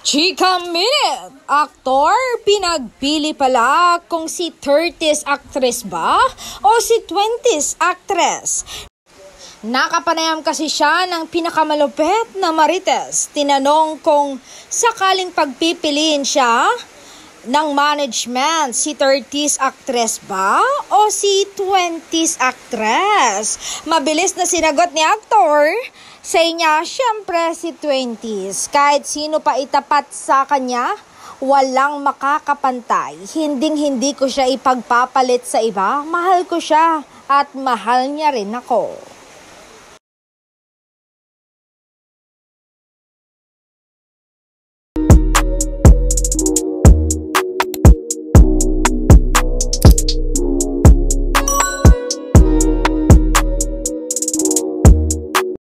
Chika Minute! Aktor, pinagpili pala kung si 30s actress ba o si 20s actress. Nakapanayam kasi siya ng pinakamalupit na marites. Tinanong kung sakaling pagpipiliin siya ng management, si 30s actress ba o si 20s actress? Mabilis na sinagot ni aktor. Sa niya, syempre si 20s. Kahit sino pa itapat sa kanya, walang makakapantay. Hinding-hindi ko siya ipagpapalit sa iba. Mahal ko siya at mahal niya rin ako.